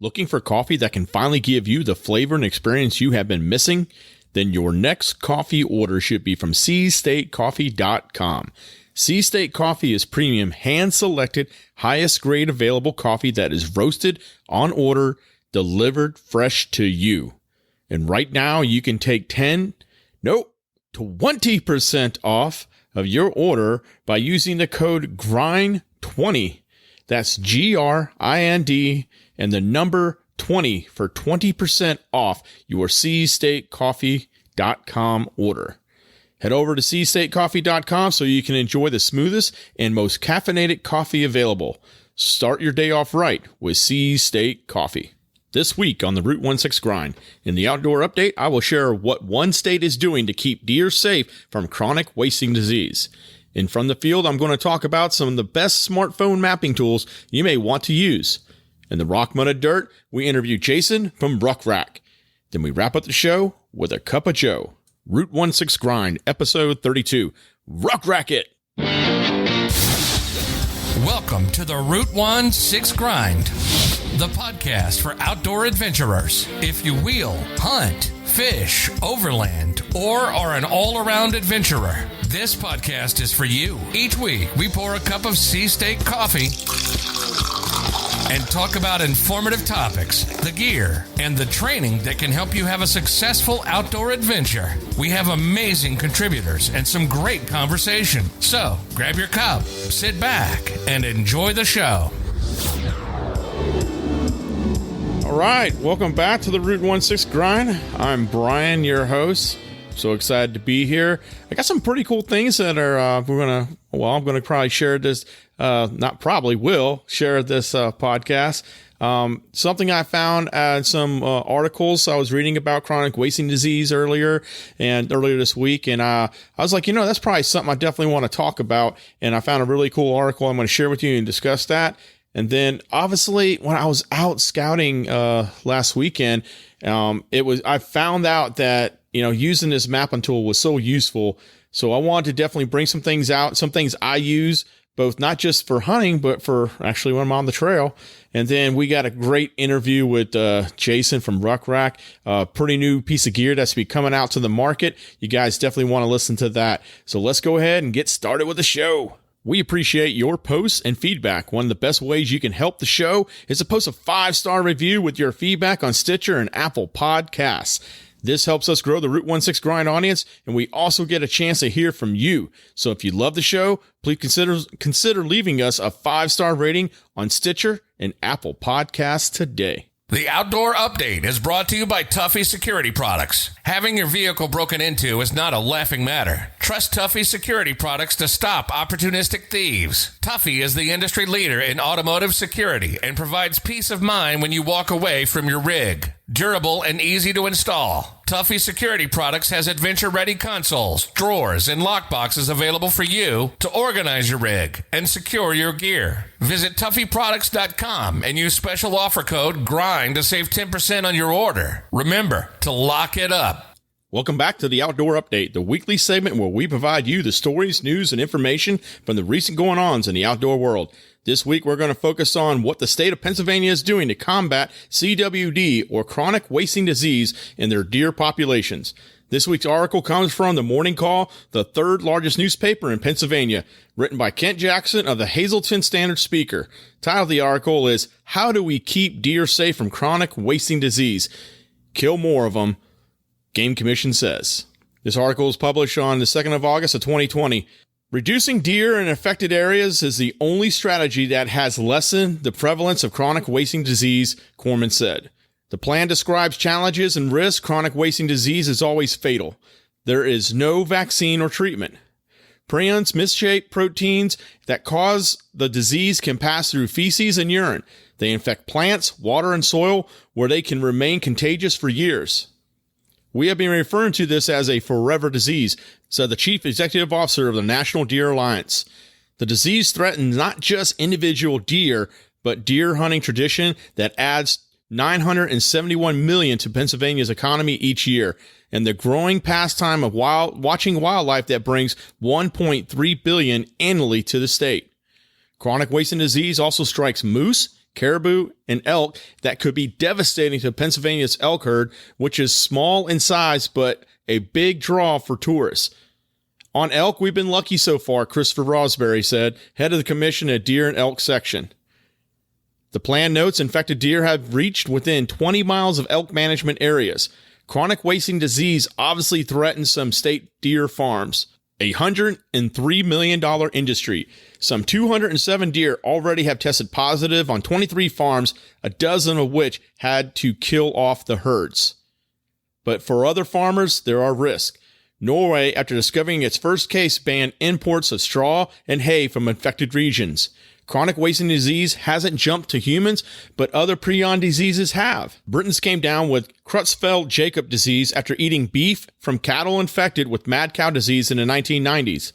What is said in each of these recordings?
Looking for coffee that can finally give you the flavor and experience you have been missing? Then your next coffee order should be from cstatecoffee.com. C State Coffee is premium, hand-selected, highest grade available coffee that is roasted, on order, delivered fresh to you. And right now, you can take 20% off of your order by using the code GRIND20. That's GRIND and the number 20 for 20% off your cstatecoffee.com order. Head over to cstatecoffee.com so you can enjoy the smoothest and most caffeinated coffee available. Start your day off right with C State Coffee. This week on the Route 16 Grind, in the Outdoor Update, I will share what one state is doing to keep deer safe from chronic wasting disease. And from the field, I'm going to talk about some of the best smartphone mapping tools you may want to use. In the Rock Mud Dirt, we interview Jason from rucRak. Then we wrap up the show with a cup of Joe. Route 16 Grind, episode 32. rucRak it! Welcome to the Route 16 Grind, the podcast for outdoor adventurers. If you wheel, hunt, fish, overland, or are an all-around adventurer, this podcast is for you. Each week, we pour a cup of C State coffee and talk about informative topics, the gear, and the training that can help you have a successful outdoor adventure. We have amazing contributors and some great conversation. So, grab your cup, sit back, and enjoy the show. All right, welcome back to the Route 16 Grind. I'm Brian, your host. So excited to be here. I got some pretty cool things that are, I'm going to probably share this, will share this podcast. Something I found at some articles I was reading about chronic wasting disease earlier this week. And I was like, that's probably something I definitely want to talk about. And I found a really cool article I'm going to share with you and discuss that. And then obviously when I was out scouting last weekend, I found out that using this mapping tool was so useful. So I wanted to definitely bring some things out, some things I use, both not just for hunting, but for actually when I'm on the trail. And then we got a great interview with Jason from rucRak, a pretty new piece of gear that's be coming out to the market. You guys definitely want to listen to that. So let's go ahead and get started with the show. We appreciate your posts and feedback. One of the best ways you can help the show is to post a 5-star review with your feedback on Stitcher and Apple Podcasts. This helps us grow the Route 16 Grind audience, and we also get a chance to hear from you. So if you love the show, please consider leaving us a 5-star rating on Stitcher and Apple Podcasts today. The Outdoor Update is brought to you by Tuffy Security Products. Having your vehicle broken into is not a laughing matter. Trust Tuffy Security Products to stop opportunistic thieves. Tuffy is the industry leader in automotive security and provides peace of mind when you walk away from your rig. Durable and easy to install, Tuffy Security Products has adventure-ready consoles, drawers, and lockboxes available for you to organize your rig and secure your gear. Visit TuffyProducts.com and use special offer code GRIND to save 10% on your order. Remember to lock it up. Welcome back to the Outdoor Update, the weekly segment where we provide you the stories, news, and information from the recent going-ons in the outdoor world. This week, we're going to focus on what the state of Pennsylvania is doing to combat CWD, or chronic wasting disease, in their deer populations. This week's article comes from the Morning Call, the third largest newspaper in Pennsylvania, written by Kent Jackson of the Hazleton Standard-Speaker. Title of the article is, How Do We Keep Deer Safe from Chronic Wasting Disease? Kill more of them, Game Commission says. This article was published on the 2nd of August of 2020. Reducing deer in affected areas is the only strategy that has lessened the prevalence of chronic wasting disease, Corman said. The plan describes challenges and risks. Chronic wasting disease is always fatal. There is no vaccine or treatment. Prions, misshaped proteins that cause the disease can pass through feces and urine. They infect plants, water, and soil where they can remain contagious for years. We have been referring to this as a forever disease, said the chief executive officer of the National Deer Alliance. The disease threatens not just individual deer, but deer hunting tradition that adds $971 million to Pennsylvania's economy each year, and the growing pastime of watching wildlife that brings $1.3 billion annually to the state. Chronic wasting disease also strikes moose, caribou, and elk that could be devastating to Pennsylvania's elk herd, which is small in size but a big draw for tourists. On elk, we've been lucky so far, Christopher Rosberry said, head of the commission at Deer and Elk Section. The plan notes infected deer have reached within 20 miles of elk management areas. Chronic wasting disease obviously threatens some state deer farms. A $103 million industry. Some 207 deer already have tested positive on 23 farms, a dozen of which had to kill off the herds. But for other farmers, there are risks. Norway, after discovering its first case, banned imports of straw and hay from infected regions. Chronic wasting disease hasn't jumped to humans, but other prion diseases have. Britons came down with Creutzfeldt-Jakob disease after eating beef from cattle infected with mad cow disease in the 1990s.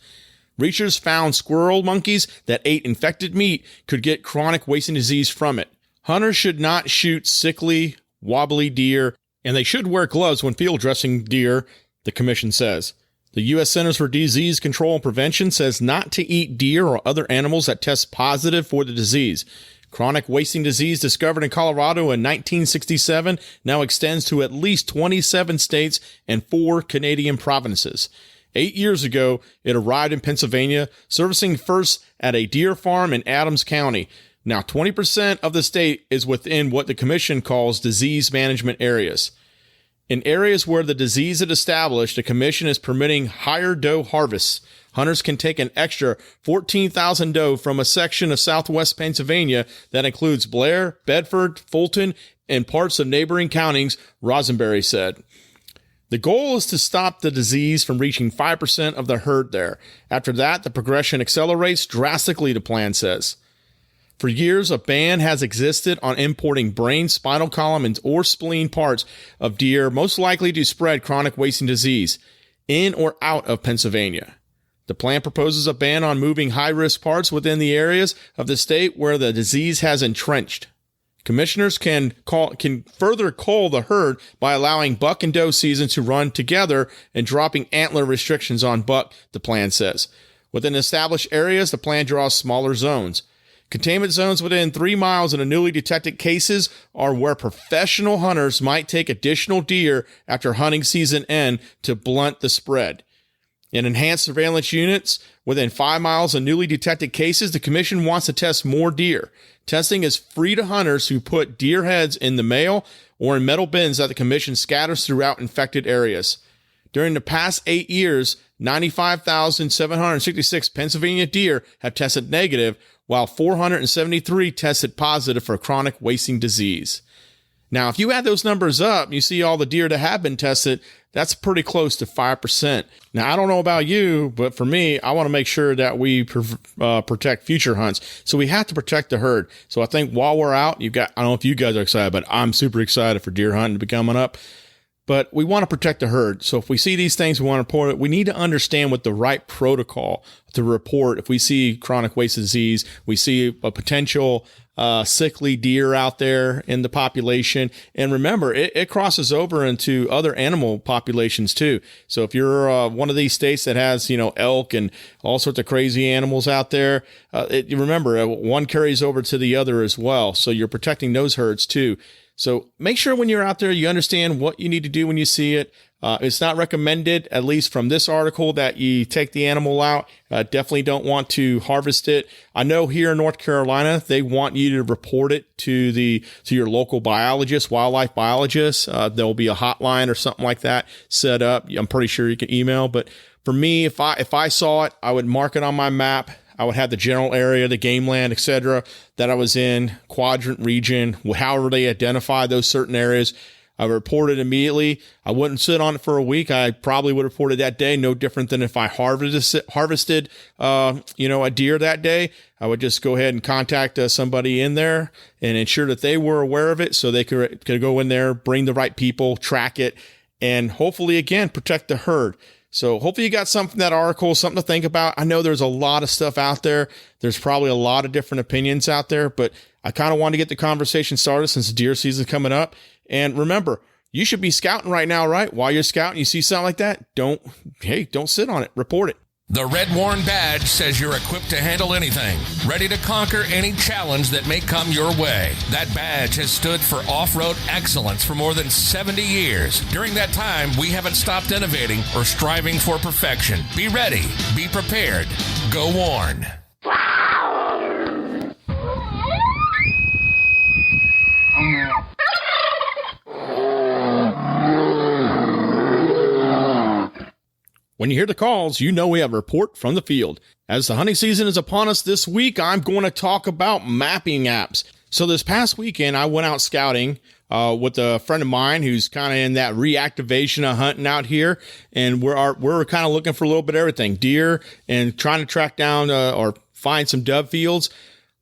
Researchers found squirrel monkeys that ate infected meat could get chronic wasting disease from it. Hunters should not shoot sickly, wobbly deer, and they should wear gloves when field dressing deer, the commission says. The U.S. Centers for Disease Control and Prevention says not to eat deer or other animals that test positive for the disease. Chronic wasting disease discovered in Colorado in 1967 now extends to at least 27 states and 4 Canadian provinces. 8 years ago, it arrived in Pennsylvania, servicing first at a deer farm in Adams County. Now 20% of the state is within what the commission calls disease management areas. In areas where the disease is established, the commission is permitting higher doe harvests. Hunters can take an extra 14,000 doe from a section of southwest Pennsylvania that includes Blair, Bedford, Fulton, and parts of neighboring counties, Rosenberry said. The goal is to stop the disease from reaching 5% of the herd there. After that, the progression accelerates drastically, the plan says. For years, a ban has existed on importing brain, spinal column, and or spleen parts of deer most likely to spread chronic wasting disease in or out of Pennsylvania. The plan proposes a ban on moving high-risk parts within the areas of the state where the disease has entrenched. Commissioners can further cull the herd by allowing buck and doe seasons to run together and dropping antler restrictions on buck, the plan says. Within established areas, the plan draws smaller zones. Containment zones within 3 miles of the newly detected cases are where professional hunters might take additional deer after hunting season end to blunt the spread. In enhanced surveillance units within 5 miles of newly detected cases, the commission wants to test more deer. Testing is free to hunters who put deer heads in the mail or in metal bins that the commission scatters throughout infected areas. During the past 8 years, 95,766 Pennsylvania deer have tested negative, while 473 tested positive for chronic wasting disease. Now, if you add those numbers up, you see all the deer that have been tested, that's pretty close to 5%. Now, I don't know about you, but for me, I want to make sure that we protect future hunts. So we have to protect the herd. So I think while we're out, I don't know if you guys are excited, but I'm super excited for deer hunting to be coming up. But we want to protect the herd. So if we see these things, we want to report it. We need to understand what the right protocol to report. If we see chronic wasting disease, we see a potential sickly deer out there in the population. And remember, it crosses over into other animal populations too. So if you're one of these states that has, elk and all sorts of crazy animals out there, remember, one carries over to the other as well. So you're protecting those herds too. So make sure when you're out there, you understand what you need to do when you see it. It's not recommended, at least from this article, that you take the animal out. Definitely don't want to harvest it. I know here in North Carolina, they want you to report it to your local biologist, wildlife biologist. There'll be a hotline or something like that set up. I'm pretty sure you can email. But for me, if I saw it, I would mark it on my map. I would have the general area, the game land, etc., that I was in, quadrant region, however they identify those certain areas. I would report it immediately. I wouldn't sit on it for a week. I probably would report it that day, no different than if I harvested a deer that day. I would just go ahead and contact somebody in there and ensure that they were aware of it so they could go in there, bring the right people, track it, and hopefully, again, protect the herd. So hopefully you got something from that article, something to think about. I know there's a lot of stuff out there. There's probably a lot of different opinions out there, but I kind of want to get the conversation started since the deer season is coming up. And remember, you should be scouting right now, right? While you're scouting, you see something like that, don't sit on it. Report it. The Red Warren badge says you're equipped to handle anything, ready to conquer any challenge that may come your way. That badge has stood for off-road excellence for more than 70 years. During that time, we haven't stopped innovating or striving for perfection. Be ready. Be prepared. Go Warren. When you hear the calls, you know we have a report from the field. As the hunting season is upon us this week, I'm going to talk about mapping apps. So this past weekend, I went out scouting with a friend of mine who's kind of in that reactivation of hunting out here. And we're kind of looking for a little bit of everything, deer and trying to track down or find some dove fields.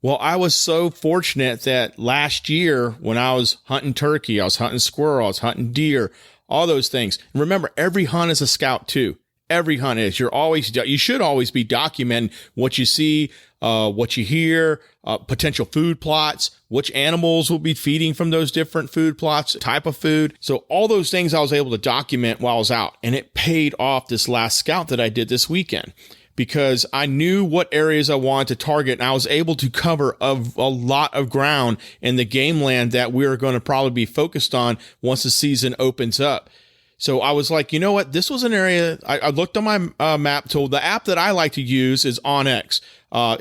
Well, I was so fortunate that last year when I was hunting turkey, I was hunting squirrel, I was hunting deer, all those things. And remember, every hunt is a scout too. Every hunt is. You should always be documenting what you see, what you hear, potential food plots, which animals will be feeding from those different food plots, type of food. So all those things I was able to document while I was out, and it paid off this last scout that I did this weekend because I knew what areas I wanted to target, and I was able to cover a lot of ground in the game land that we're going to probably be focused on once the season opens up. So I was like, you know what? This was an area I looked on my map tool. The app that I like to use is OnX.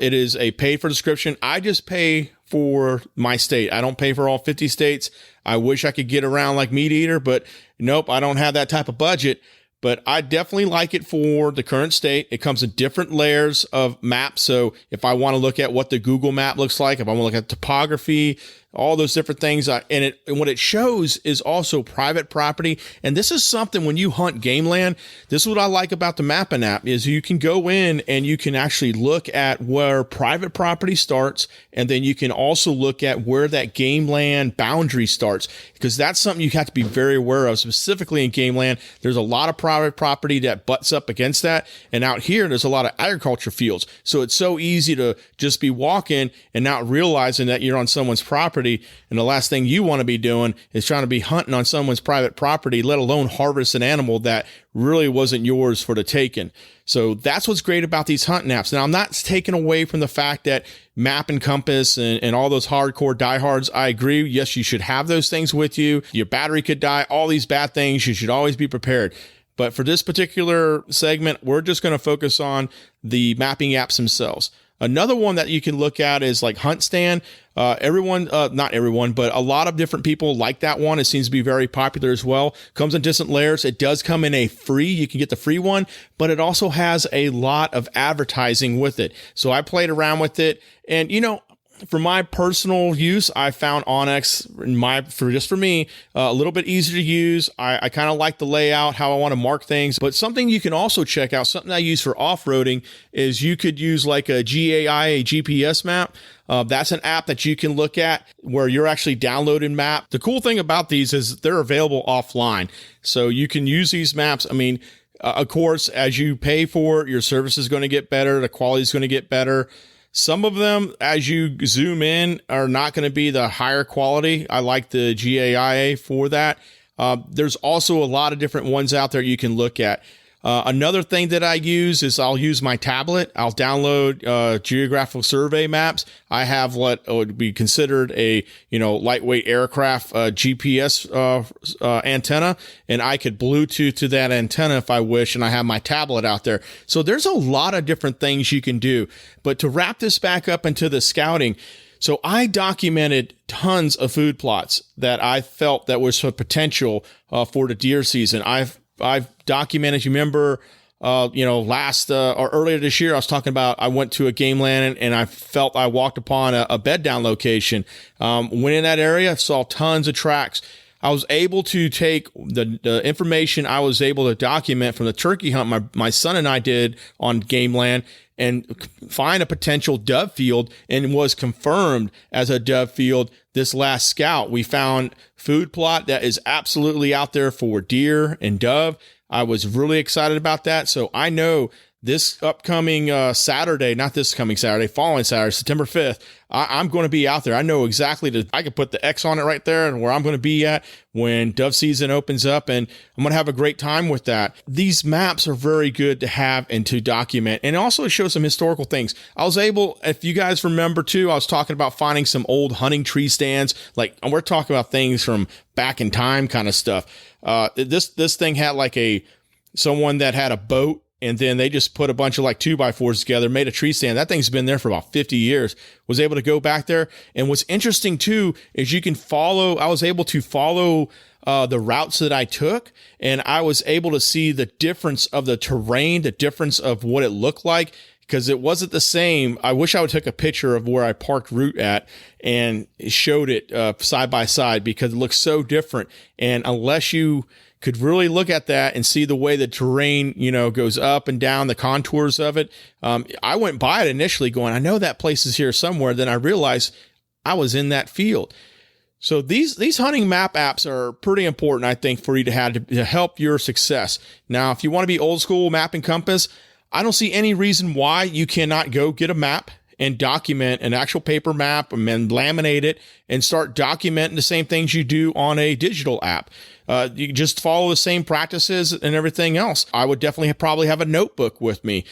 It is a paid for subscription. I just pay for my state. I don't pay for all 50 states. I wish I could get around like Meat Eater, but nope, I don't have that type of budget. But I definitely like it for the current state. It comes in different layers of maps. So if I want to look at what the Google map looks like, if I want to look at topography, all those different things. And what it shows is also private property. And this is something when you hunt game land, this is what I like about the mapping app is you can go in and you can actually look at where private property starts. And then you can also look at where that game land boundary starts, because that's something you have to be very aware of, specifically in game land. There's a lot of private property that butts up against that. And out here, there's a lot of agriculture fields. So it's so easy to just be walking and not realizing that you're on someone's property. And the last thing you want to be doing is trying to be hunting on someone's private property, let alone harvest an animal that really wasn't yours for the taking. So that's what's great about these hunting apps. Now, I'm not taking away from the fact that map and compass and all those hardcore diehards. I agree. Yes, you should have those things with you. Your battery could die. All these bad things. You should always be prepared. But for this particular segment, we're just going to focus on the mapping apps themselves. Another one that you can look at is like HuntStand. Not everyone, but a lot of different people like that one. It seems to be very popular as well. Comes in different layers. It does come in a free. You can get the free one, but it also has a lot of advertising with it. So I played around with it, and for my personal use, I found OnX for me a little bit easier to use. I kind of like the layout, how I want to mark things. But something you can also check out, something I use for off-roading, is you could use like a GAIA GPS map. That's an app that you can look at where you're actually downloading map. The cool thing about these is they're available offline, so you can use these maps. I mean, of course, as you pay for it, your service is going to get better. The quality is going to get better. Some of them, as you zoom in, are not going to be the higher quality. I like the GAIA for that. There's also a lot of different ones out there you can look at. Another thing that I use is I'll use my tablet. I'll download geographical survey maps. I have what would be considered a lightweight aircraft GPS antenna, and I could Bluetooth to that antenna if I wish, and I have my tablet out there. So there's a lot of different things you can do. But to wrap this back up into the scouting, so I documented tons of food plots that I felt that was for potential for the deer season. I've documented, you remember, last or earlier this year, I was talking about I went to a game land and I felt I walked upon a bed down location. Went in that area, saw tons of tracks. I was able to take the information I was able to document from the turkey hunt my son and I did on game land and find a potential dove field, and was confirmed as a dove field this last scout. We found food plot that is absolutely out there for deer and dove. I was really excited about that. So I know this upcoming Saturday, not this coming Saturday, following Saturday, September 5th, I'm going to be out there. I know exactly I can put the X on it right there and where I'm going to be at when dove season opens up, and I'm going to have a great time with that. These maps are very good to have and to document, and also show some historical things. I was able, if you guys remember too, I was talking about finding some old hunting tree stands. Like, we're talking about things from back in time kind of stuff. This thing had like someone that had a boat, and then they just put a bunch of like 2x4s together, made a tree stand. That thing's been there for about 50 years. Was able to go back there. And what's interesting too, is I was able to follow the routes that I took, and I was able to see the difference of the terrain, the difference of what it looked like, because it wasn't the same. I wish I would take a picture of where I parked route at and showed it side by side, because it looks so different. And unless you could really look at that and see the way the terrain, goes up and down, the contours of it. I went by it initially going, I know that place is here somewhere. Then I realized I was in that field. So these hunting map apps are pretty important, I think, for you to have to help your success. Now, if you want to be old school map and compass, I don't see any reason why you cannot go get a map and document an actual paper map and then laminate it and start documenting the same things you do on a digital app. You just follow the same practices and everything else. I would definitely probably have a notebook with me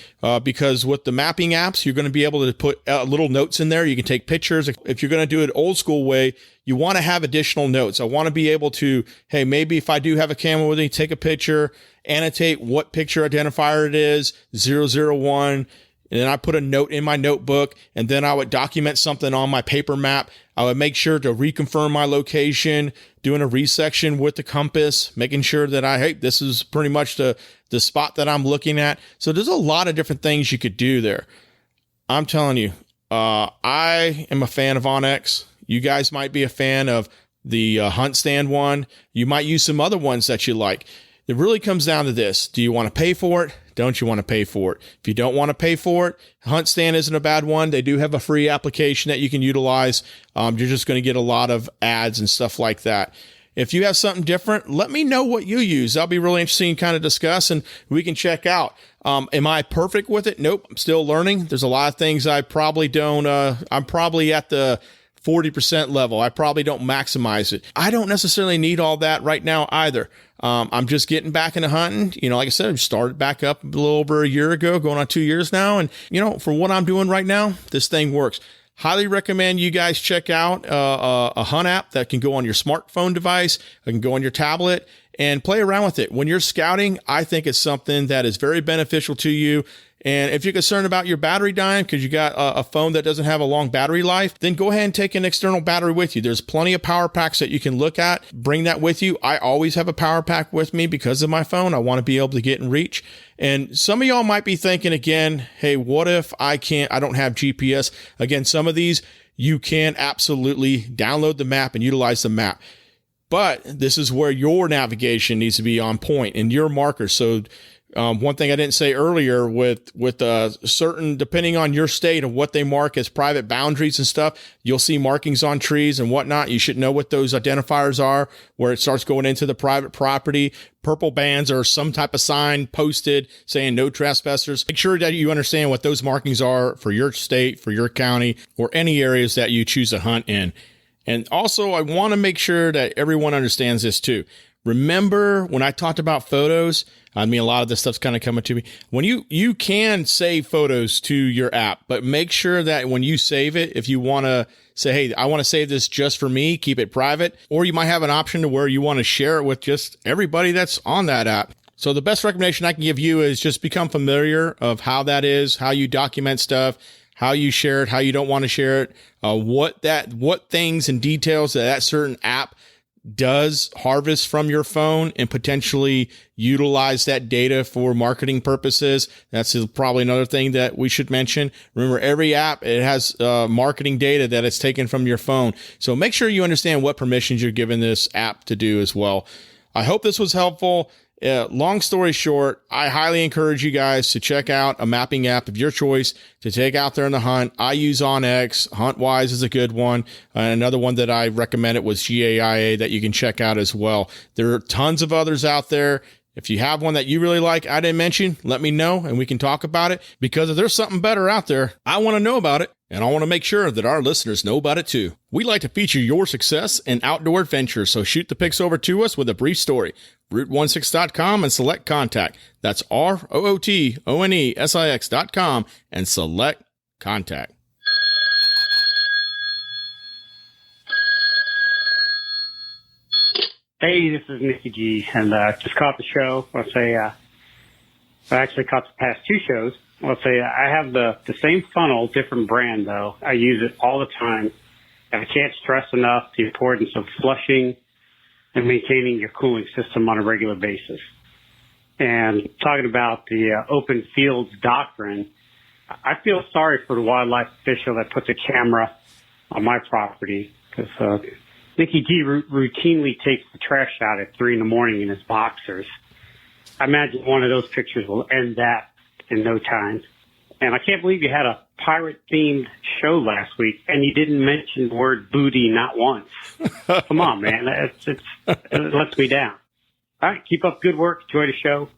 because with the mapping apps, you're going to be able to put little notes in there. You can take pictures. If you're going to do it old school way, you want to have additional notes. I want to be able to, hey, maybe if I do have a camera with me, take a picture, annotate what picture identifier it is, 001. And then I put a note in my notebook, and then I would document something on my paper map. I would make sure to reconfirm my location, doing a resection with the compass, making sure that this is pretty much the spot that I'm looking at. So there's a lot of different things you could do there. I'm telling you, I am a fan of onX. You guys might be a fan of the Hunt Stand one. You might use some other ones that you like. It really comes down to this. Do you want to pay for it? Don't you want to pay for it? If you don't want to pay for it, Hunt Stand isn't a bad one. They do have a free application that you can utilize. You're just going to get a lot of ads and stuff like that. If you have something different, let me know what you use. That'll be really interesting to kind of discuss, and we can check out. Am I perfect with it? Nope. I'm still learning. There's a lot of things I probably don't. I'm probably at the 40% level. I probably don't maximize it. I don't necessarily need all that right now either. I'm just getting back into hunting. Like I said, I started back up a little over a year ago, going on 2 years now. And, for what I'm doing right now, this thing works. Highly recommend you guys check out a hunt app that can go on your smartphone device. It can go on your tablet and play around with it. When you're scouting, I think it's something that is very beneficial to you. And if you're concerned about your battery dying because you got a phone that doesn't have a long battery life, then go ahead and take an external battery with you. There's plenty of power packs that you can look at. Bring that with you. I always have a power pack with me because of my phone. I want to be able to get and reach. And some of y'all might be thinking again, hey, what if I don't have GPS? Again, some of these you can absolutely download the map and utilize the map. But this is where your navigation needs to be on point and your markers. So one thing I didn't say earlier with certain, depending on your state of what they mark as private boundaries and stuff, you'll see markings on trees and whatnot. You should know what those identifiers are, where it starts going into the private property. Purple bands or some type of sign posted saying no trespassers. Make sure that you understand what those markings are for your state, for your county, or any areas that you choose to hunt in. And also, I want to make sure that everyone understands this too. Remember when I talked about photos? I mean, a lot of this stuff's kind of coming to me. When you can save photos to your app, but make sure that when you save it, if you want to say, hey, I want to save this just for me, keep it private, or you might have an option to where you want to share it with just everybody that's on that app. So the best recommendation I can give you is just become familiar of how that is, how you document stuff, how you share it, how you don't want to share it, what things and details that certain app does harvest from your phone and potentially utilize that data for marketing purposes. That's probably another thing that we should mention. Remember, every app, it has marketing data that it's taken from your phone. So make sure you understand what permissions you're giving this app to do as well. I hope this was helpful. Long story short, I highly encourage you guys to check out a mapping app of your choice to take out there in the hunt. I use onX. HuntWise is a good one. Another one that I recommended was GAIA that you can check out as well. There are tons of others out there. If you have one that you really like I didn't mention, let me know and we can talk about it, because if there's something better out there, I want to know about it, and I want to make sure that our listeners know about it too. We like to feature your success in outdoor adventures, so shoot the pics over to us with a brief story. Root16.com and select contact. That's ROOTONESIX.com and select contact. Hey, this is Nicky G, and just caught the show. Let's say I actually caught the past two shows. Let's say I have the same funnel, different brand though. I use it all the time, and I can't stress enough the importance of flushing and maintaining your cooling system on a regular basis. And talking about the open fields doctrine, I feel sorry for the wildlife official that puts a camera on my property, because Nicky G routinely takes the trash out at 3 a.m. in his boxers. I imagine one of those pictures will end that in no time. And I can't believe you had a pirate-themed show last week, and you didn't mention the word booty not once. Come on, man. It lets me down. All right, keep up good work. Enjoy the show.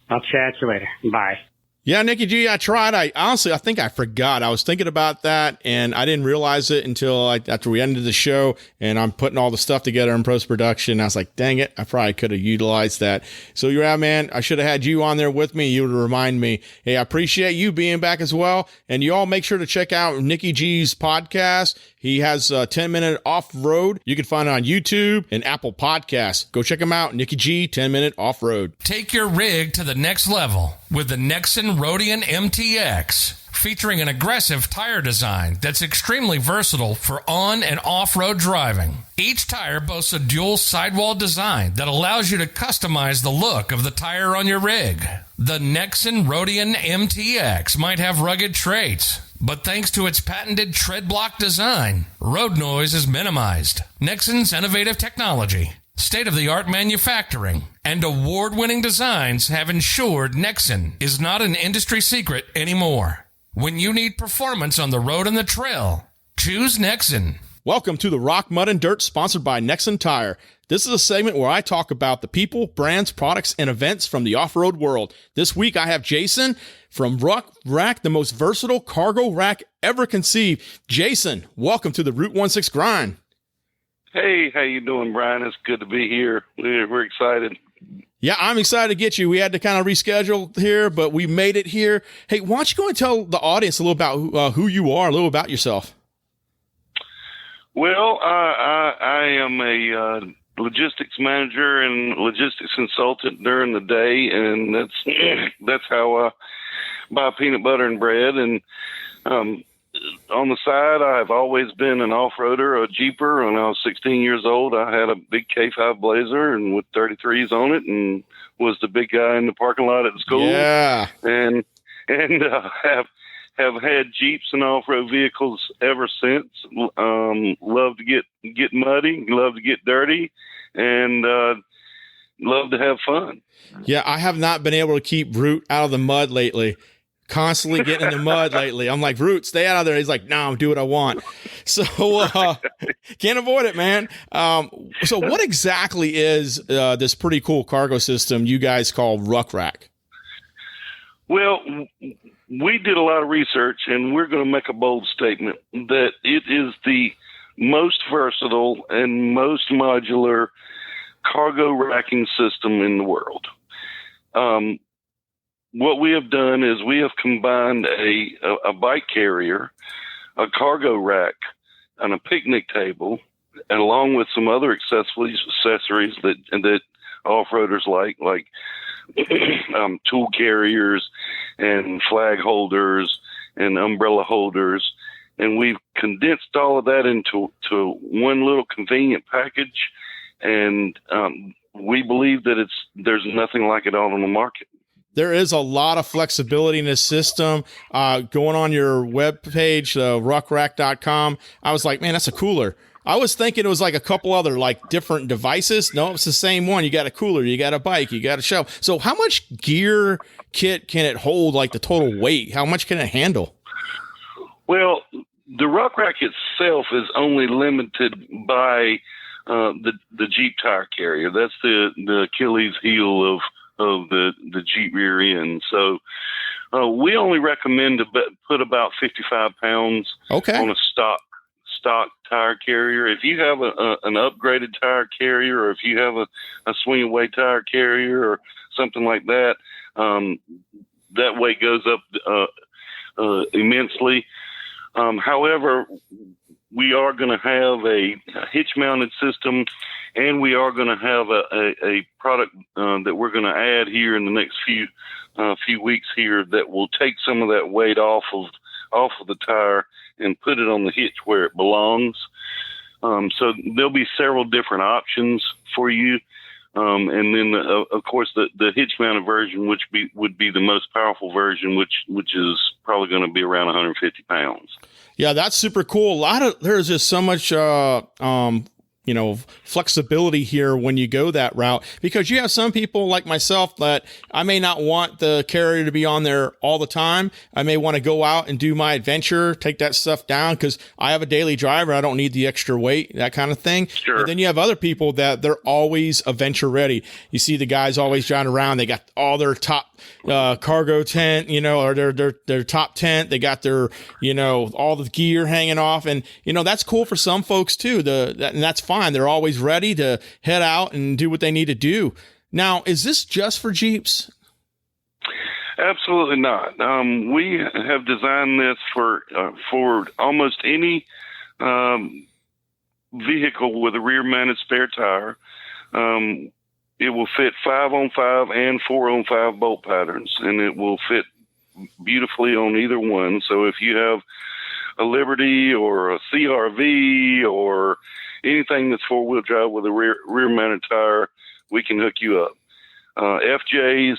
I'll chat you later. Bye. Yeah, Nicky G, I tried. I think I forgot. I was thinking about that, and I didn't realize it until after we ended the show, and I'm putting all the stuff together in post-production. I was like, dang it, I probably could have utilized that. So you're out, man. I should have had you on there with me. You would remind me. Hey, I appreciate you being back as well. And you all make sure to check out Nicky G's podcast. He has a 10-minute off-road. You can find it on YouTube and Apple Podcasts. Go check him out. Nicky G, 10-minute off-road. Take your rig to the next level with the NEXEN Roadian MTX, featuring an aggressive tire design that's extremely versatile for on- and off-road driving. Each tire boasts a dual sidewall design that allows you to customize the look of the tire on your rig. The NEXEN Roadian MTX might have rugged traits, but thanks to its patented tread block design, road noise is minimized. NEXEN's innovative technology, state-of-the-art manufacturing, and award-winning designs have ensured NEXEN is not an industry secret anymore. When you need performance on the road and the trail, choose NEXEN. Welcome to the Rock, Mud, and Dirt, sponsored by NEXEN Tire. This is a segment where I talk about the people, brands, products, and events from the off-road world. This week I have Jason from rucRak, the most versatile cargo rack ever conceived. Jason, welcome to the Route 16 Grind. Hey, how you doing, Brian? It's good to be here. We're excited. Yeah, I'm excited to get you. We had to kind of reschedule here, but we made it here. Hey, why don't you go and tell the audience a little about who you are, a little about yourself? Well, I am a logistics manager and logistics consultant during the day, and that's how I buy peanut butter and bread. And on the side, I've always been an off-roader, a Jeeper. When I was 16 years old, I had a big K5 Blazer and with 33s on it, and was the big guy in the parking lot at the school. Yeah, and have had Jeeps and off-road vehicles ever since. Love to get muddy, love to get dirty, and love to have fun. Yeah, I have not been able to keep Root out of the mud lately. Constantly getting in the mud lately. I'm like, Root, stay out of there. He's like, no, I'll do what I want. So can't avoid it, man. So what exactly is this pretty cool cargo system you guys call rucRak? Well, we did a lot of research, and we're going to make a bold statement that it is the most versatile and most modular cargo racking system in the world. What we have done is we have combined a bike carrier, a cargo rack, and a picnic table, and along with some other accessories that off-roaders like tool carriers and flag holders and umbrella holders. And we've condensed all of that into one little convenient package. And we believe that there's nothing like it out on the market. There is a lot of flexibility in this system. Going on your webpage, rucRak.com, I was like, man, that's a cooler. I was thinking it was like a couple other like different devices. No, it's the same one. You got a cooler, you got a bike, you got a shelf. So how much gear kit can it hold, like the total weight? How much can it handle? Well, the rucRak itself is only limited by the Jeep tire carrier. That's the Achilles heel the Jeep rear end. So we only recommend to put about 55 pounds on a stock tire carrier. If you have an upgraded tire carrier, or if you have a swing away tire carrier or something like that, that weight goes up immensely. However, we are going to have a hitch mounted system, and we are going to have a product that we're going to add here in the next few weeks here that will take some of that weight off of the tire and put it on the hitch where it belongs. So there'll be several different options for you. And then, of course, the hitch mounted version, which would be the most powerful version, which is probably going to be around 150 pounds. Yeah, that's super cool. There's just so much, flexibility here when you go that route, because you have some people like myself that I may not want the carrier to be on there all the time. I may want to go out and do my adventure, take that stuff down because I have a daily driver. I don't need the extra weight, that kind of thing. Sure. And then you have other people that they're always adventure ready. You see the guys always driving around. They got all their top cargo tent, or their top tent. They got their, all the gear hanging off. And, that's cool for some folks too. And that's fine. They're always ready to head out and do what they need to do. Now, is this just for Jeeps? Absolutely not. We have designed this for almost any vehicle with a rear-mounted spare tire. It will fit 5-on-5 and 4-on-5 bolt patterns, and it will fit beautifully on either one. So if you have a Liberty or a CRV or anything that's four-wheel drive with a rear-mounted tire, we can hook you up. FJs,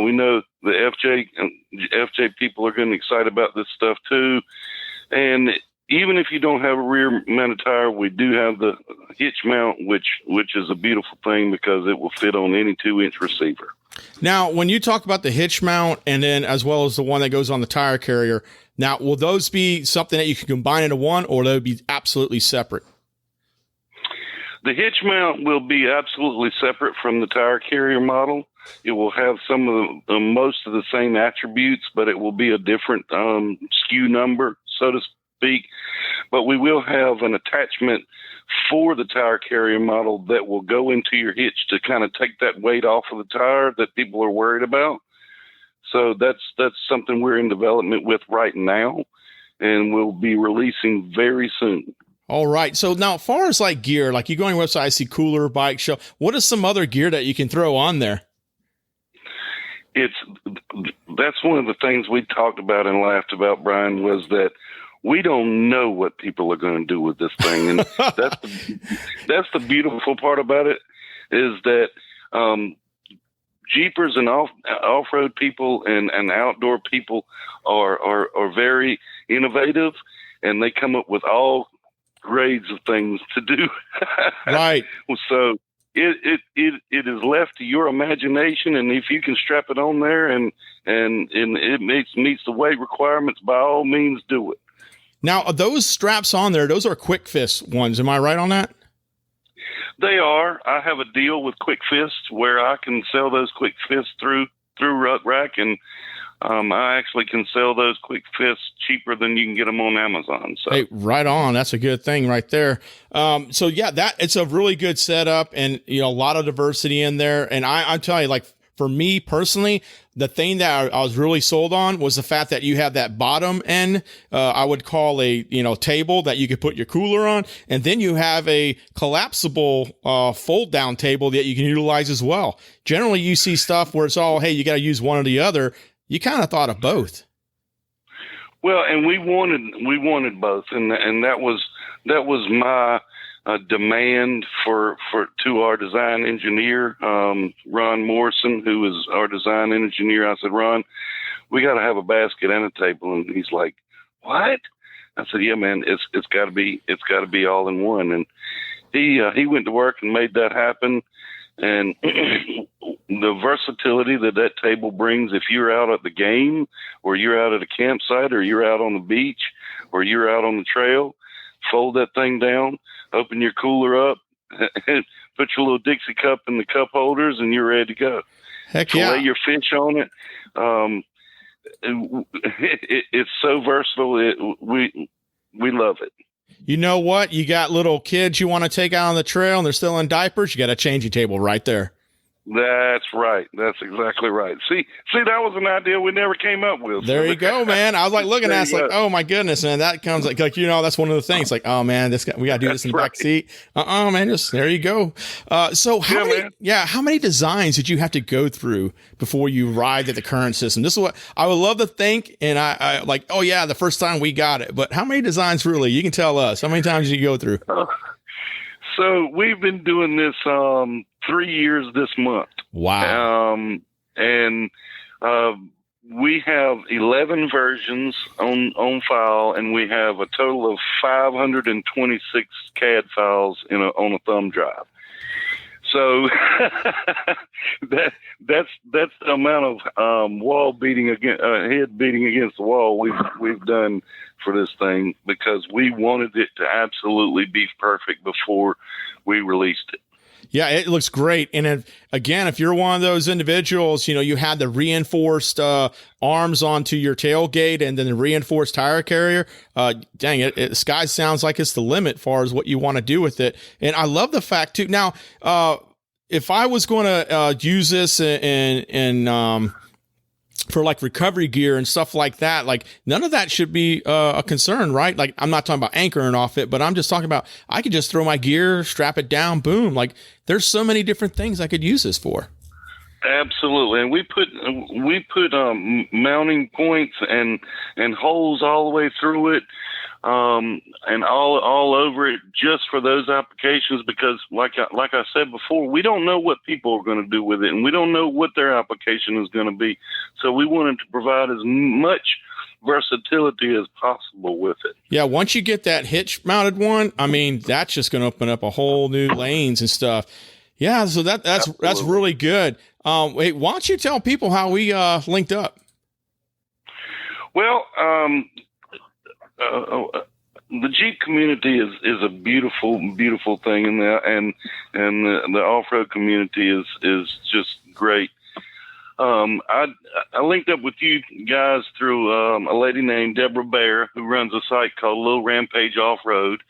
we know the FJ people are getting excited about this stuff too. And even if you don't have a rear-mounted tire, we do have the hitch mount, which is a beautiful thing because it will fit on any 2-inch receiver. Now, when you talk about the hitch mount and then as well as the one that goes on the tire carrier, now will those be something that you can combine into one, or they'll be absolutely separate? The hitch mount will be absolutely separate from the tire carrier model. It will have some of most of the same attributes, but it will be a different SKU number, so to speak. But we will have an attachment for the tire carrier model that will go into your hitch to kind of take that weight off of the tire that people are worried about. So that's something we're in development with right now, and we'll be releasing very soon. All right. So now, as far as like gear, like you go on your website, I see cooler, bike show. What is some other gear that you can throw on there? That's one of the things we talked about and laughed about, Brian, was that we don't know what people are going to do with this thing. And that's the beautiful part about it, is that Jeepers and off-road people and outdoor people are very innovative, and they come up with all grades of things to do. Right. So it is left to your imagination, and if you can strap it on there and it meets the weight requirements, by all means do it. Now, those straps on there, those are Quick Fist ones. Am I right on that? They are. I have a deal with Quick Fist where I can sell those Quick Fists through rucRak, and I actually can sell those Quick Fists cheaper than you can get them on Amazon. So, hey, right on. That's a good thing right there. So yeah, it's a really good setup, and a lot of diversity in there. And I'm telling you, like for me personally, the thing that I was really sold on was the fact that you have that bottom end, I would call a, table that you could put your cooler on. And then you have a collapsible, fold down table that you can utilize as well. Generally you see stuff where it's all, hey, you got to use one or the other. You kind of thought of both. Well, and we wanted both. And that was my demand to our design engineer, Ron Morrison, who is our design engineer. I said, Ron, we got to have a basket and a table. And he's like, what? I said, yeah, man, it's got to be all in one. And he went to work and made that happen. And the versatility that table brings, if you're out at the game, or you're out at a campsite, or you're out on the beach, or you're out on the trail, fold that thing down, open your cooler up, put your little Dixie cup in the cup holders, and you're ready to go. Heck fillet yeah. your fish on it. It's so versatile. We love it. You know what? You got little kids you want to take out on the trail and they're still in diapers. You got a changing table right there. That's right. That's exactly right. See, that was an idea we never came up with. There you go, man. I was like looking at it, like, oh my goodness, man. That comes like that's one of the things. Like, oh man, we got to do this in the back seat. Man, just there you go. So how many designs did you have to go through before you arrived at the current system? This is what I would love to think, and I like, oh yeah, the first time we got it, but how many designs really? You can tell us. How many times did you go through? So we've been doing this 3 years this month. Wow. And we have 11 versions on file, and we have a total of 526 CAD files on a thumb drive. So that's the amount of wall beating head beating against the wall we've done for this thing, because we wanted it to absolutely be perfect before we released it. Yeah, it looks great. And if you're one of those individuals, you had the reinforced arms onto your tailgate and then the reinforced tire carrier, dang it, sky sounds like it's the limit as far as what you want to do with it. And I love the fact too. Now, if I was going to use this in for like recovery gear and stuff like that, like none of that should be a concern, right? Like I'm not talking about anchoring off it, but I'm just talking about I could just throw my gear, strap it down, boom. Like there's so many different things I could use this for. Absolutely, and we put mounting points and holes all the way through it, and all over it, just for those applications. Because, like I said before, we don't know what people are going to do with it, and we don't know what their application is going to be. So we wanted to provide as much versatility as possible with it. Yeah, once you get that hitch mounted one, I mean, that's just going to open up a whole new lanes and stuff. Yeah, so that's really good. Wait, why don't you tell people how we linked up? Well, the Jeep community is a beautiful thing, and the off-road community is just great. I linked up with you guys through a lady named Deborah Bear, who runs a site called Little Rampage Off-Road.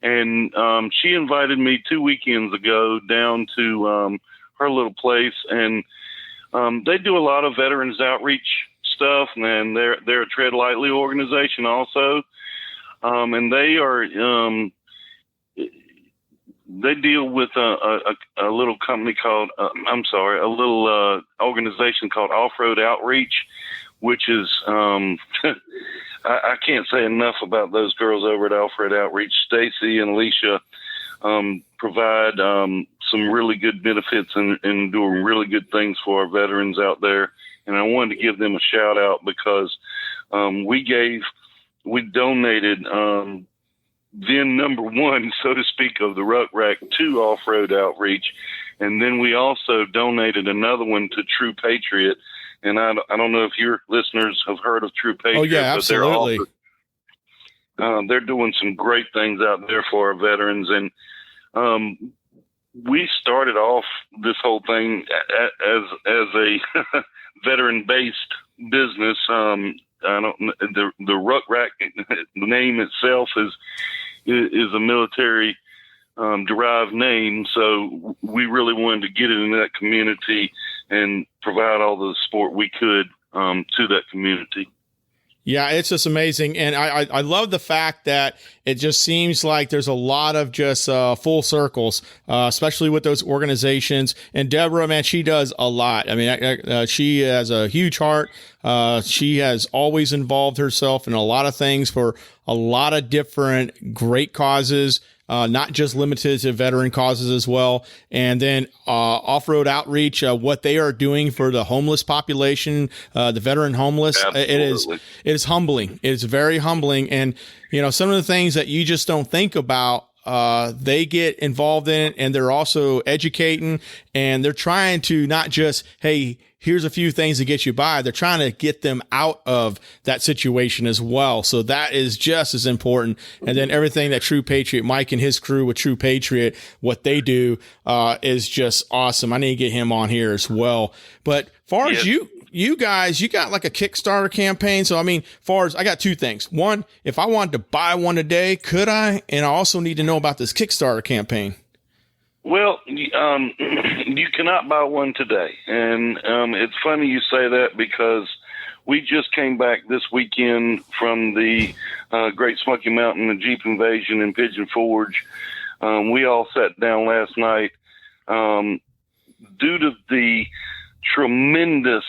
And she invited me 2 weekends ago down to her little place, and they do a lot of veterans outreach stuff, and they're a Tread Lightly organization also, and they are they deal with a little company called a little organization called Off-Road Outreach, which is I can't say enough about those girls over at Off-Road Outreach. Stacy and Alicia provide some really good benefits and doing really good things for our veterans out there. And I wanted to give them a shout out because we donated VIN number 1, so to speak, of the rucRak to Off-Road Outreach. And then we also donated another one to True Patriot. And I don't know if your listeners have heard of True Patriot. Oh, yeah, absolutely. But they're doing some great things out there for our veterans. And we started off this whole thing as a veteran-based business. The rucRak name itself is a military derived name, so we really wanted to get it in that community and provide all the support we could to that community. Yeah, it's just amazing. And I love the fact that it just seems like there's a lot of just full circles, especially with those organizations. And Deborah, man, she does a lot. I mean, she has a huge heart. She has always involved herself in a lot of things for a lot of different great causes. Not just limited to veteran causes as well. And then off-road outreach, what they are doing for the homeless population, the veteran homeless, it is humbling. It is very humbling. And, some of the things that you just don't think about they get involved in it, and they're also educating, and they're trying to not just, hey, here's a few things to get you by. They're trying to get them out of that situation as well. So that is just as important. And then everything that True Patriot, Mike and his crew with True Patriot, what they do, is just awesome. I need to get him on here as well. But far as you guys, you got like a Kickstarter campaign. So, I mean, far as I got two things. One, if I wanted to buy one today, could I? And I also need to know about this Kickstarter campaign. Well, you cannot buy one today. And it's funny you say that because we just came back this weekend from the Great Smoky Mountain and Jeep Invasion in Pigeon Forge. We all sat down last night. Due to the tremendous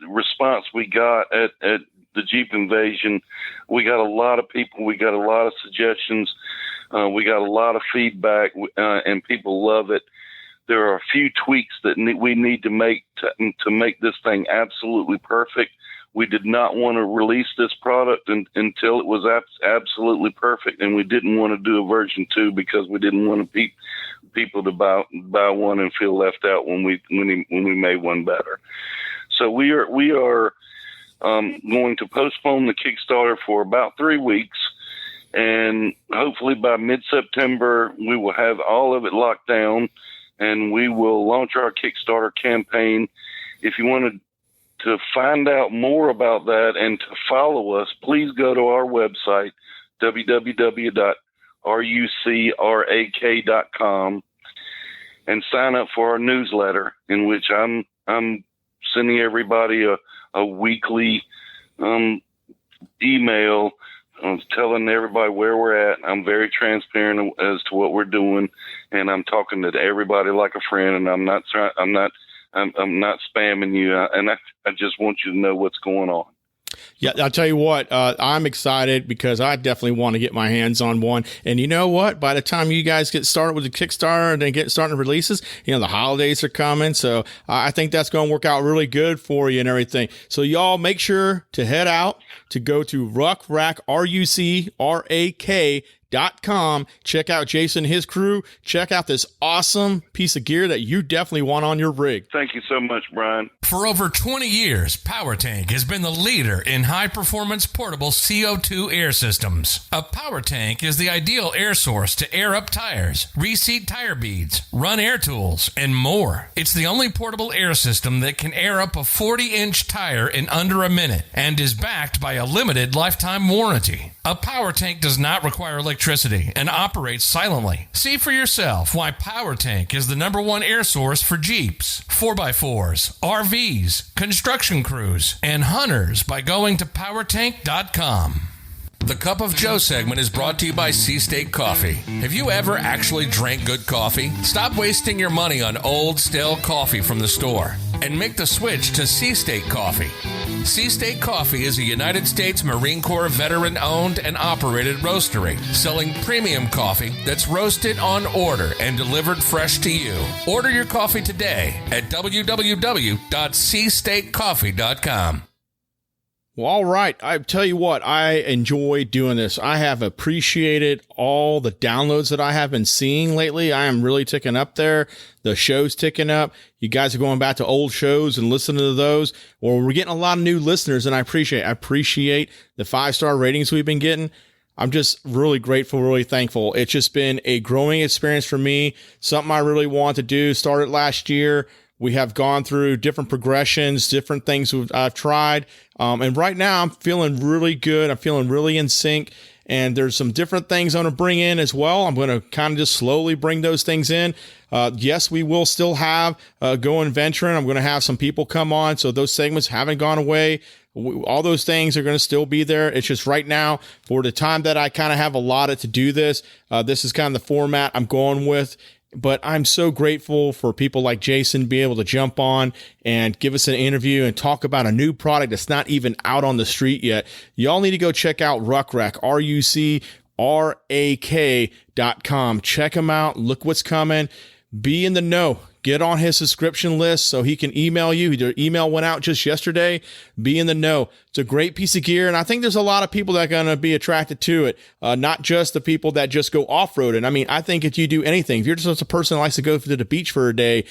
response we got at the Jeep Invasion, we got a lot of people. We got a lot of suggestions. We got a lot of feedback, and people love it. There are a few tweaks that we need to make to make this thing absolutely perfect. We did not want to release this product until it was absolutely perfect, and we didn't want to do a version 2 because we didn't want people to buy one and feel left out when we made one better. So we are going to postpone the Kickstarter for about 3 weeks. And hopefully by mid-September, we will have all of it locked down, and we will launch our Kickstarter campaign. If you wanted to find out more about that and to follow us, please go to our website, www.rucrak.com, and sign up for our newsletter, in which I'm sending everybody a weekly email telling everybody where we're at. I'm very transparent as to what we're doing, and I'm talking to everybody like a friend, and I'm not spamming you, and I just want you to know what's going on. Yeah, I'll tell you what, I'm excited because I definitely want to get my hands on one. And you know what? By the time you guys get started with the Kickstarter and then get started releases, the holidays are coming. So I think that's going to work out really good for you and everything. So y'all make sure to head out to go to rucRak, rucrak.com. Check out Jason and his crew. Check out this awesome piece of gear that you definitely want on your rig. Thank you so much, Brian. For over 20 years, PowerTank has been the leader in high-performance portable CO2 air systems. A PowerTank is the ideal air source to air up tires, reseat tire beads, run air tools, and more. It's the only portable air system that can air up a 40-inch tire in under a minute and is backed by a limited lifetime warranty. A PowerTank does not require electricity and operates silently. See for yourself why PowerTank is the #1 air source for Jeeps, 4x4s, RVs, construction crews, and hunters by going to PowerTank.com. The Cup of Joe segment is brought to you by C-State Coffee. Have you ever actually drank good coffee? Stop wasting your money on old, stale coffee from the store and make the switch to C-State Coffee. C-State Coffee is a United States Marine Corps veteran-owned and operated roastery, selling premium coffee that's roasted on order and delivered fresh to you. Order your coffee today at www.cstatecoffee.com. Well, all right. I tell you what, I enjoy doing this. I have appreciated all the downloads that I have been seeing lately. I am really ticking up there. The show's ticking up. You guys are going back to old shows and listening to those. Well, we're getting a lot of new listeners, and I appreciate the 5-star ratings we've been getting. I'm just really grateful, really thankful. It's just been a growing experience for me, something I really want to do. Started last year. We have gone through different progressions, different things I've tried. And right now I'm feeling really good. I'm feeling really in sync. And there's some different things I'm going to bring in as well. I'm going to kind of just slowly bring those things in. Yes, we will still have Going Venturing. I'm going to have some people come on. So those segments haven't gone away. All those things are going to still be there. It's just right now, for the time that I kind of have allotted to do this, this is kind of the format I'm going with. But I'm so grateful for people like Jason being able to jump on and give us an interview and talk about a new product that's not even out on the street yet. Y'all need to go check out rucRak, rucrak.com. Check them out. Look what's coming. Be in the know. get on his subscription list so he can email you. Their email went out just yesterday. Be in the know. It's a great piece of gear, and I think there's a lot of people that are going to be attracted to it, not just the people that just go off-roading. I mean, I think if you do anything, if you're just a person that likes to go to the beach for a day,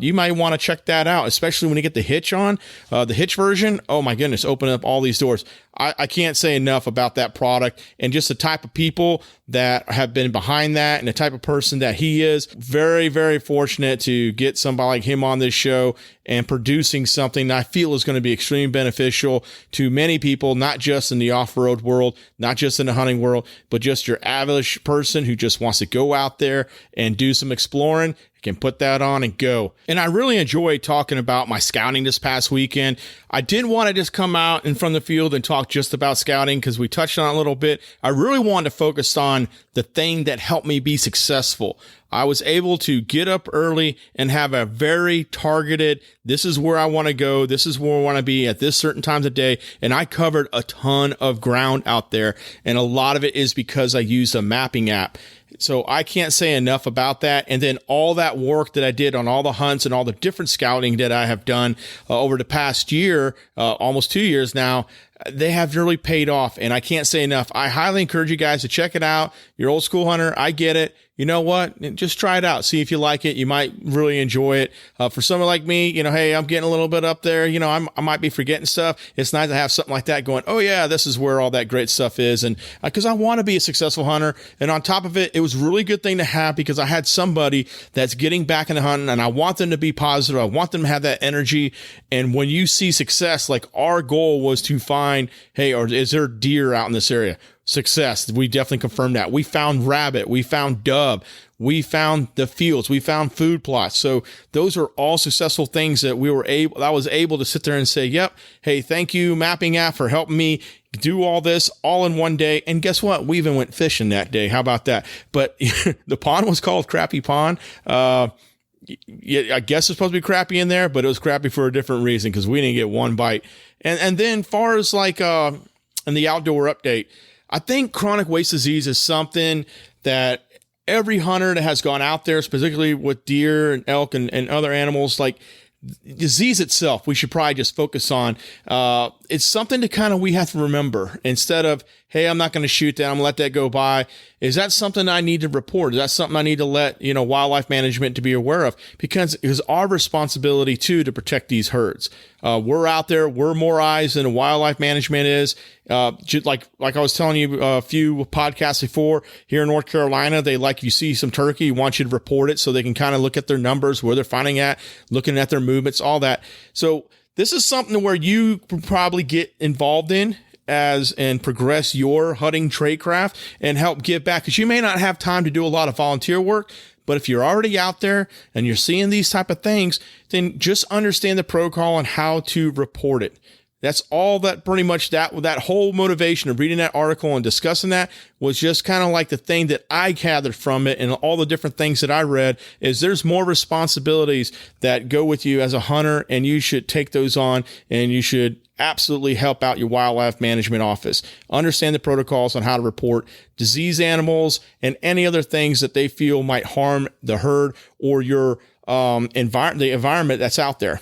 you might want to check that out, especially when you get the hitch on. The hitch version, oh my goodness, open up all these doors. I can't say enough about that product and just the type of people that have been behind that and the type of person that he is. Very, very fortunate to get somebody like him on this show and producing something that I feel is going to be extremely beneficial to many people, not just in the off-road world, not just in the hunting world, but just your average person who just wants to go out there and do some exploring. Can put that on and go. And I really enjoyed talking about my scouting this past weekend. I didn't want to just come out in front of the field and talk just about scouting because we touched on it a little bit. I really wanted to focus on the thing that helped me be successful. I was able to get up early and have a very targeted, this is where I want to go. This is where I want to be at this certain times of day. And I covered a ton of ground out there. And a lot of it is because I used a mapping app. So I can't say enough about that. And then all that work that I did on all the hunts and all the different scouting that I have done over the past year, almost 2 years now, they have really paid off. And I can't say enough. I highly encourage you guys to check it out. You're old school hunter. I get it. You know what? Just try it out. See if you like it. You might really enjoy it. For someone like me, hey, I'm getting a little bit up there. I might be forgetting stuff. It's nice to have something like that going, oh yeah, this is where all that great stuff is. And because I want to be a successful hunter. And on top of it, it was a really good thing to have because I had somebody that's getting back into hunting and I want them to be positive. I want them to have that energy. And when you see success, like our goal was to find, hey, or is there deer out in this area? Success. We definitely confirmed that. We found rabbit. We found dove. We found the fields. We found food plots. So those are all successful things that I was able to sit there and say, yep, hey, thank you, mapping app, for helping me do all this all in one day. And guess what? We even went fishing that day. How about that? But the pond was called Crappy Pond. Yeah, I guess it's supposed to be crappy in there, but it was crappy for a different reason because we didn't get one bite. And then far as like in the outdoor update, I think chronic waste disease is something that every hunter that has gone out there, particularly with deer and elk and other animals, like disease itself, we should probably just focus on. It's something to we have to remember instead of, hey, I'm not going to shoot that. I'm going to let that go by. Is that something I need to report? Is that something I need to let, wildlife management to be aware of? Because it is our responsibility too, to protect these herds. We're out there. We're more eyes than wildlife management is. Like I was telling you a few podcasts before, here in North Carolina, if you see some turkey, want you to report it so they can kind of look at their numbers, where they're finding at, looking at their movements, all that. So this is something where you probably get involved in and progress your hunting tradecraft and help give back, because you may not have time to do a lot of volunteer work. But if you're already out there and you're seeing these type of things, then just understand the protocol on how to report it. That's all that pretty much that whole motivation of reading that article and discussing that was just kind of like the thing that I gathered from it, and all the different things that I read is there's more responsibilities that go with you as a hunter, and you should take those on, and you should absolutely help out your wildlife management office. Understand the protocols on how to report disease animals and any other things that they feel might harm the herd or your the environment that's out there.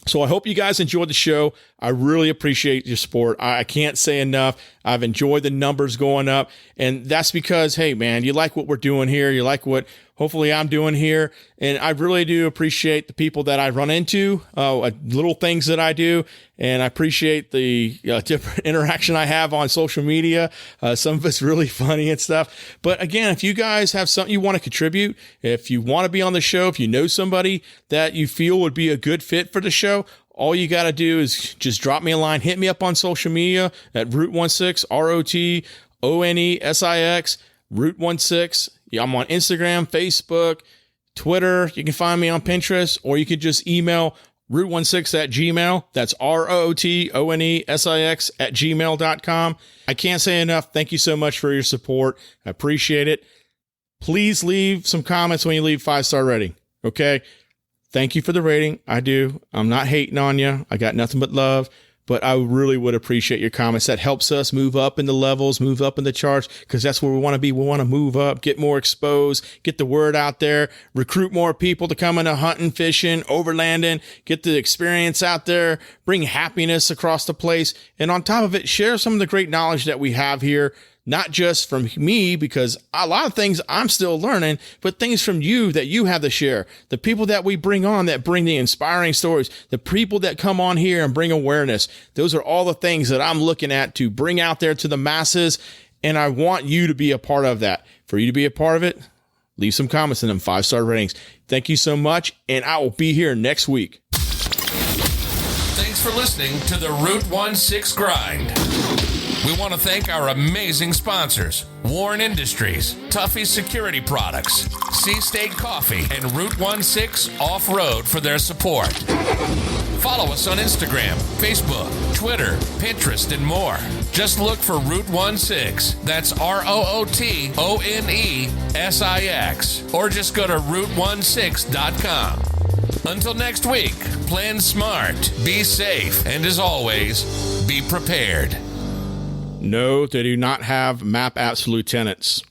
So I hope you guys enjoyed the show. I really appreciate your support. I can't say enough. I've enjoyed the numbers going up, and that's because, hey man, you like what we're doing here. You like what hopefully I'm doing here. And I really do appreciate the people that I run into, little things that I do. And I appreciate the different interaction I have on social media. Some of it's really funny and stuff. But again, if you guys have something you want to contribute, if you want to be on the show, if you know somebody that you feel would be a good fit for the show, all you got to do is just drop me a line. Hit me up on social media at rootonesix, ROOTONESIX, Root16. I'm on Instagram, Facebook, Twitter. You can find me on Pinterest, or you could just email root16@gmail. That's ROOTONESIX@gmail.com. I can't say enough. Thank you so much for your support. I appreciate it. Please leave some comments when you leave 5-star rating. Okay. Thank you for the rating. I do. I'm not hating on you. I got nothing but love. but I really would appreciate your comments. That helps us move up in the levels, move up in the charts, because that's where we want to be. We want to move up, get more exposed, get the word out there, recruit more people to come into hunting, fishing, overlanding, get the experience out there, bring happiness across the place. And on top of it, share some of the great knowledge that we have here, not just from me, because a lot of things I'm still learning, but things from you that you have to share. The people that we bring on that bring the inspiring stories, the people that come on here and bring awareness. Those are all the things that I'm looking at to bring out there to the masses. And I want you to be a part of that. For you to be a part of it, leave some comments in them 5-star ratings. Thank you so much. And I will be here next week. Thanks for listening to the Route 16 Grind. We want to thank our amazing sponsors, Warren Industries, Tuffy Security Products, Sea State Coffee, and Route 16 Off-Road for their support. Follow us on Instagram, Facebook, Twitter, Pinterest, and more. Just look for Route 16. That's ROOTONESIX. Or just go to route16.com. Until next week, plan smart, be safe, and as always, be prepared. No, they do not have map absolute tenants.